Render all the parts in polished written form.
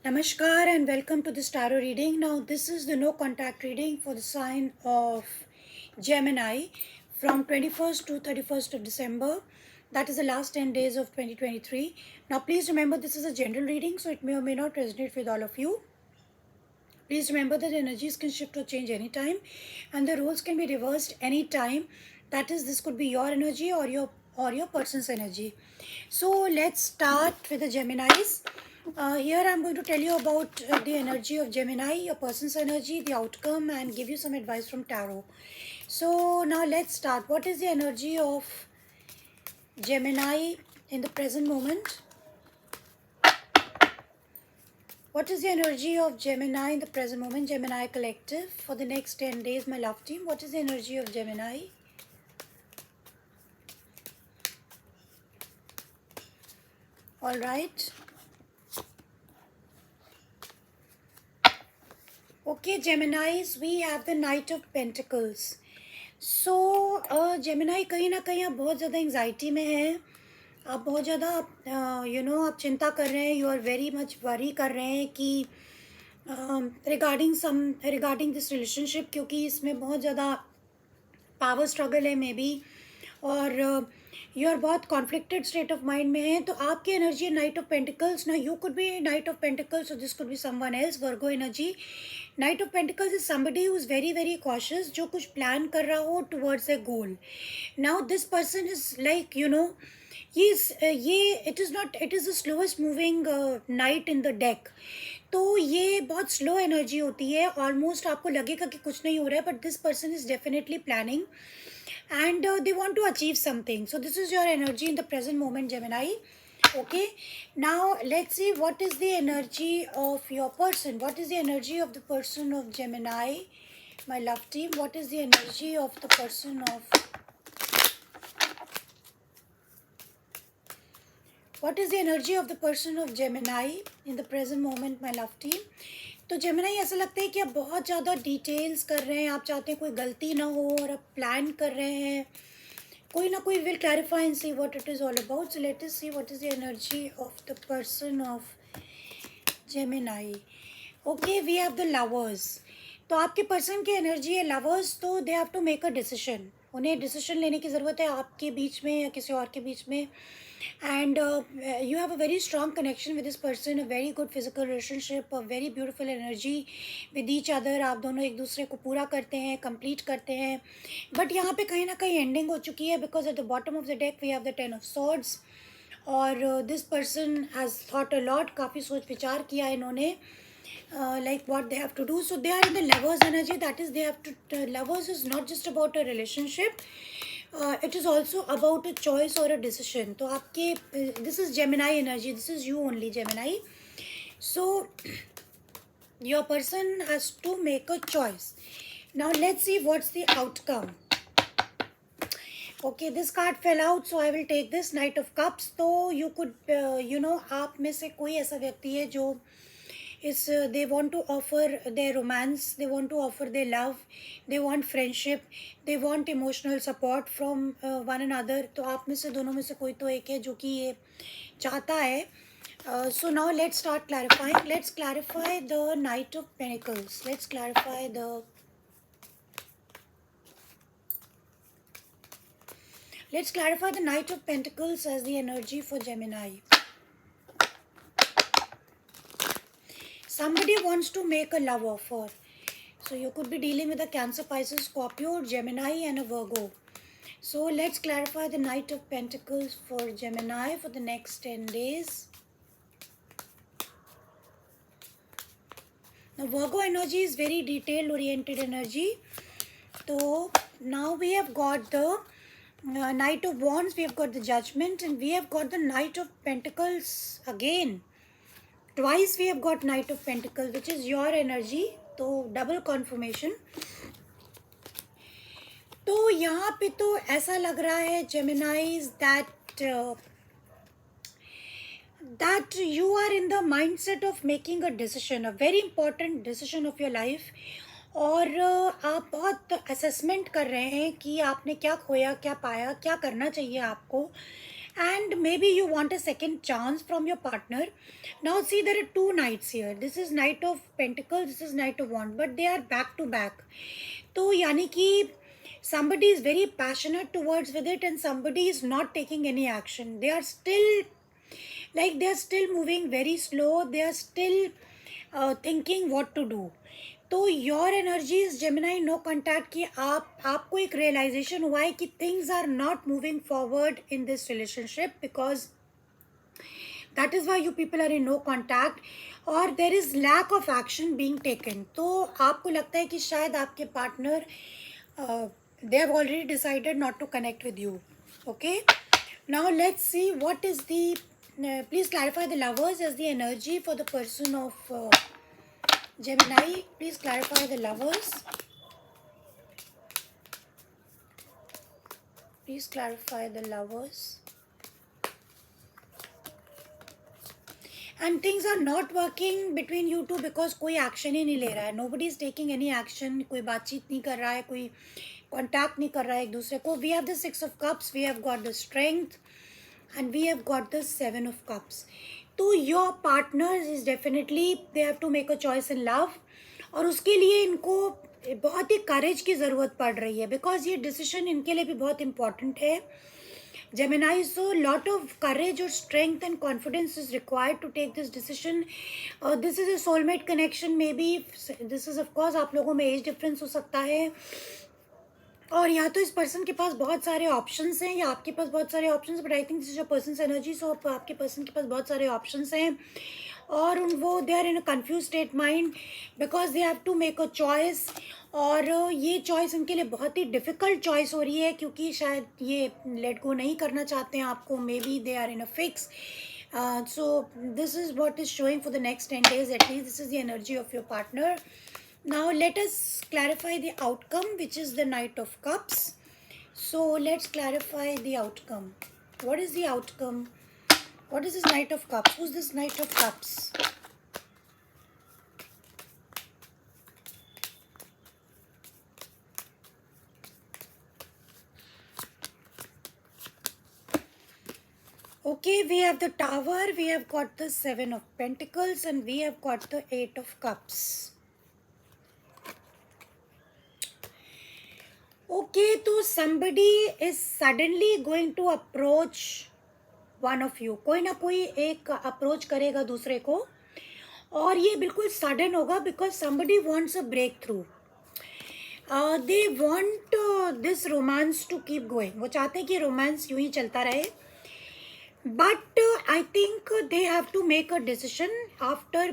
Namaskar and welcome to this tarot reading. Now, this is the no contact reading for the sign of Gemini from 21st to 31st of December. That is the last 10 days of 2023. Now, please remember this is a general reading, so it may or may not resonate with all of you. Please remember that energies can shift or change anytime and the roles can be reversed anytime. That is, this could be your energy or your person's energy. So let's start with the Geminis. Here I'm going to tell you about the energy of Gemini, your person's energy, the outcome, and give you some advice from tarot. So now let's start. What is the energy of Gemini in the present moment? What is the energy of Gemini in the present moment? Gemini collective for the next 10 days, my love team. What is the energy of Gemini? All right. Okay, Geminis, we have the Knight of Pentacles. So, Gemini कहीं ना कहीं आप बहुत ज़्यादा anxiety में हैं. आप बहुत ज़्यादा आप चिंता कर रहे हैं. You are very much worry कर रहे हैं कि रिगार्डिंग दिस रिलेशनशिप, क्योंकि इसमें बहुत ज़्यादा पावर स्ट्रगल है मे बी, और यू आर बहुत कॉन्फ्लिक्टेड स्टेट ऑफ माइंड में है. तो आपकी एनर्जी है नाइट ऑफ पेंटिकल्स. ना you could be knight of pentacles और this could be someone else. Virgo energy. Knight of pentacles is somebody who is very very cautious, जो कुछ plan कर रहा हो towards a goal. Now this person is like ये it is the slowest moving knight in the deck. तो ये बहुत slow energy होती है. ऑलमोस्ट आपको लगेगा कि कुछ नहीं हो रहा है, but this person is definitely planning and they want to achieve something. So this is your energy in the present moment, Gemini. Okay, now let's see what is the energy of your person. What is the energy of the person of Gemini, my love team? What is the energy of the person of Gemini in the present moment, my love team? तो Gemini ऐसा लगता है कि आप बहुत ज़्यादा details कर रहे हैं. आप चाहते हैं कोई गलती ना हो और आप प्लान कर रहे हैं. कोई ना कोई will clarify and see what it is all about. So let us see what is the energy of the person of Gemini. Okay, we have the lovers. तो आपके पर्सन की एनर्जी है लवर्स. तो they have to make a decision. उन्हें decision लेने की ज़रूरत है आपके बीच में या किसी और के बीच में. And you have a very strong connection with this person, a very good physical relationship, a very beautiful energy with each other. आप दोनों एक दूसरे को पूरा करते हैं, कंप्लीट करते हैं. बट यहाँ पे कहीं ना कहीं एंडिंग हो चुकी है, because at the bottom of the deck we have the 10 of swords. और this person has thought a lot. काफ़ी सोच विचार किया इन्होंने, like what they have to do. So they are in the lovers energy. That is, they have to lovers is not just about a relationship. It is also about a choice or a decision. तो आपके this is Gemini energy. This is you only, Gemini. So your person has to make a choice. Now let's see what's the outcome. Okay, this card fell out, so I will take this Knight of Cups. तो you could आप में से कोई ऐसा व्यक्ति है जो is they want to offer their romance, they want to offer their love, they want friendship, they want emotional support from one another. तो आप में से दोनों में से कोई तो एक है जो कि ये चाहता है. So now let's start clarifying. Let's clarify the Knight of Pentacles. Let's clarify the Knight of Pentacles as the energy for Gemini. Somebody wants to make a love offer. So you could be dealing with a Cancer, Pisces, Scorpio, Gemini and a Virgo. So let's clarify the Knight of Pentacles for Gemini for the next 10 days. Now Virgo energy is very detail oriented energy. So now we have got the Knight of Wands, we have got the Judgment, and we have got the Knight of Pentacles again. Twice we have got Knight of Pentacles, which is your energy. तो double conformation. तो यहाँ पे तो ऐसा लग रहा है जेमिनाइज that you are in the mindset of making a decision, a very important decision of your life. और आप बहुत असेसमेंट कर रहे हैं कि आपने क्या खोया, क्या पाया, क्या करना चाहिए आपको. and maybe you want a second chance from your partner. Now see, there are two knights here. This is Knight of Pentacles, this is Knight of Wands, but they are back to back. तो यानी कि somebody is very passionate towards with it and somebody is not taking any action. They are still, like, they are still moving very slow, they are still thinking what to do. तो your energies Gemini no contact कि आपको एक realization हुआ है कि things are not moving forward in this relationship, because that is why you people are in no contact, और there is lack of action being taken. तो आपको लगता है कि शायद आपके partner they have already decided not to connect with you. Okay, now let's see what is the, please clarify the lovers as the energy for the person of Gemini. Please clarify the lovers. Please clarify the lovers. And things are not working between you two because कोई action ही नहीं ले रहा है. Nobody is taking any action. कोई बातचीत नहीं कर रहा है, कोई contact नहीं कर रहा है एक दूसरे को. We have the Six of Cups. We have got the Strength. And we have got the Seven of Cups. तो your partners is definitely they have to make a choice in love, और उसके लिए इनको बहुत ही करेज की ज़रूरत पड़ रही है, बिकॉज ये डिसीजन इनके लिए भी बहुत इम्पॉर्टेंट है. Gemini, so lot of courage or strength and confidence is required to take this decision. This is a soulmate connection, maybe. This is of course आप लोगों में एज डिफरेंस हो सकता है, और या तो इस पर्सन के पास बहुत सारे ऑप्शंस हैं या आपके पास बहुत सारे options, but I think this is your person's energy. So आपके पर्सन के पास बहुत सारे ऑप्शंस हैं और वो they are in a confuse state mind because they have to make a choice. और ये चॉइस उनके लिए बहुत ही डिफ़िकल्ट चॉइस हो रही है क्योंकि शायद ये लेट गो नहीं करना चाहते हैं आपको. Maybe they are in a fix. So this is what is showing for the next 10 days at least. This is the energy of your partner. Now let us clarify the outcome, which is the Knight of Cups. So let's clarify the outcome. What is the outcome? What is this Knight of Cups? Who's this Knight of Cups? Okay, we have the Tower, we have got the Seven of Pentacles, and we have got the Eight of Cups. Okay, तो somebody is suddenly going to approach one of you. कोई ना कोई एक approach करेगा दूसरे को, और ये बिल्कुल सडन होगा because somebody wants a breakthrough. They want this romance to keep going. वो चाहते हैं कि रोमांस यूं ही चलता रहे. But I think they have to make a decision after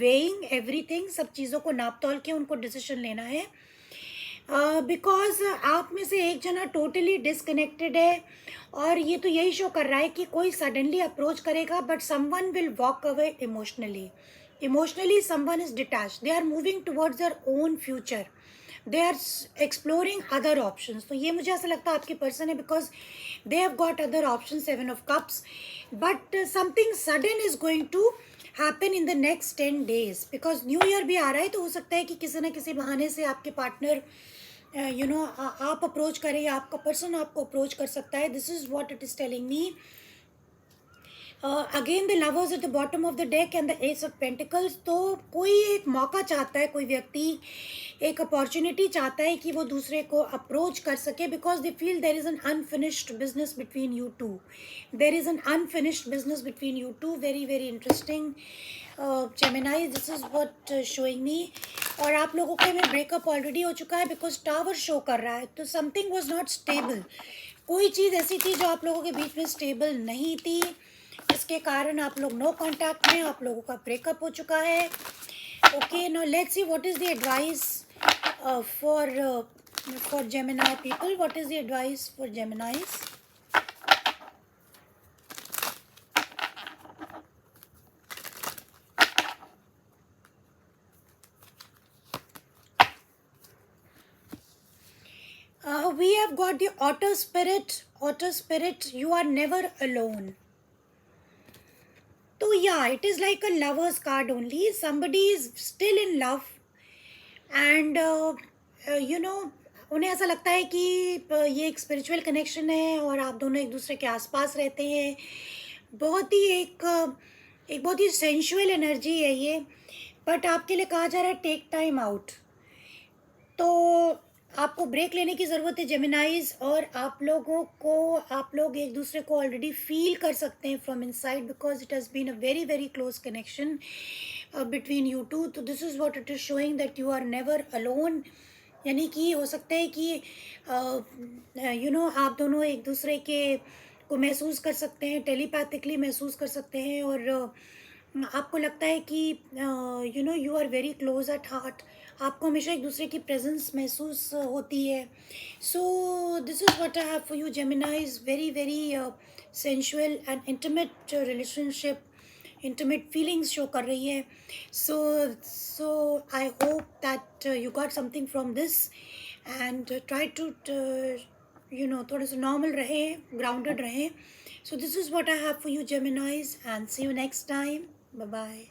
weighing everything. सब चीज़ों को नाप तोल के उनको डिसीजन लेना है. बिकॉज आप में से एक जना टोटली डिसकनेक्टेड है और ये तो यही शो कर रहा है कि कोई सडनली अप्रोच करेगा but someone will walk away emotionally. Emotionally someone is detach. They are moving towards their own future. They are exploring other options. तो ये मुझे ऐसा लगता है आपकी पर्सन है because they have got other option. Seven of cups. But something sudden is going to happen in the next 10 days because new year भी आ रहा है. तो हो सकता है कि किसी ना किसी बहाने से आपके पार्टनर आप अप्रोच करें या आपका पर्सन आपको अप्रोच कर सकता है. This is what it is telling me. Again the lovers eight the bottom of the deck and the S of pentacles. तो कोई एक मौका चाहता है, कोई व्यक्ति एक अपॉर्चुनिटी चाहता है कि वो दूसरे को अप्रोच कर सके because they feel there is an unfinished business between you two. There is an unfinished business between you two. Very very interesting Gemini. This is what showing me. और आप लोगों के में ब्रेकअप ऑलरेडी हो चुका है बिकॉज टावर शो कर रहा है. तो समथिंग वॉज नॉट स्टेबल. कोई चीज़ ऐसी थी जो आप लोगों के बीच में स्टेबल नहीं थी, इसके कारण आप लोग नो कॉन्टैक्ट में, आप लोगों का ब्रेकअप हो चुका है. Okay, now let's see what is the advice for Gemini people. What is the advice for Geminis? We have got the Otter Spirit. Otter Spirit, you are never alone. So yeah, it is like a lover's card only. Somebody is still in love and you know, उन्हें ऐसा लगता है कि ये एक spiritual connection है और आप दोनों एक दूसरे के आसपास रहते हैं। बहुत ही एक बहुत ही सेंशुअल एनर्जी है ये। बट आपके लिए कहा जा रहा है टेक टाइम आउट। तो आपको ब्रेक लेने की ज़रूरत है जेमिनाइज़, और आप लोग एक दूसरे को ऑलरेडी फील कर सकते हैं from inside, because it has been a very very close connection between you two. तो this is what it is showing that you are never alone. यानी कि हो सकता है कि आप दोनों एक दूसरे के को महसूस कर सकते हैं, टेलीपैथिकली महसूस कर सकते हैं, और आपको लगता है कि you are very close at heart. आपको हमेशा एक दूसरे की प्रेजेंस महसूस होती है। So this is what I have for you Geminis, very very sensual and intimate relationship, intimate feelings show कर रही है। So I hope that you got something from this, and try to थोड़े से normal रहे, grounded रहे। So this is what I have for you Geminis, and see you next time. Bye bye.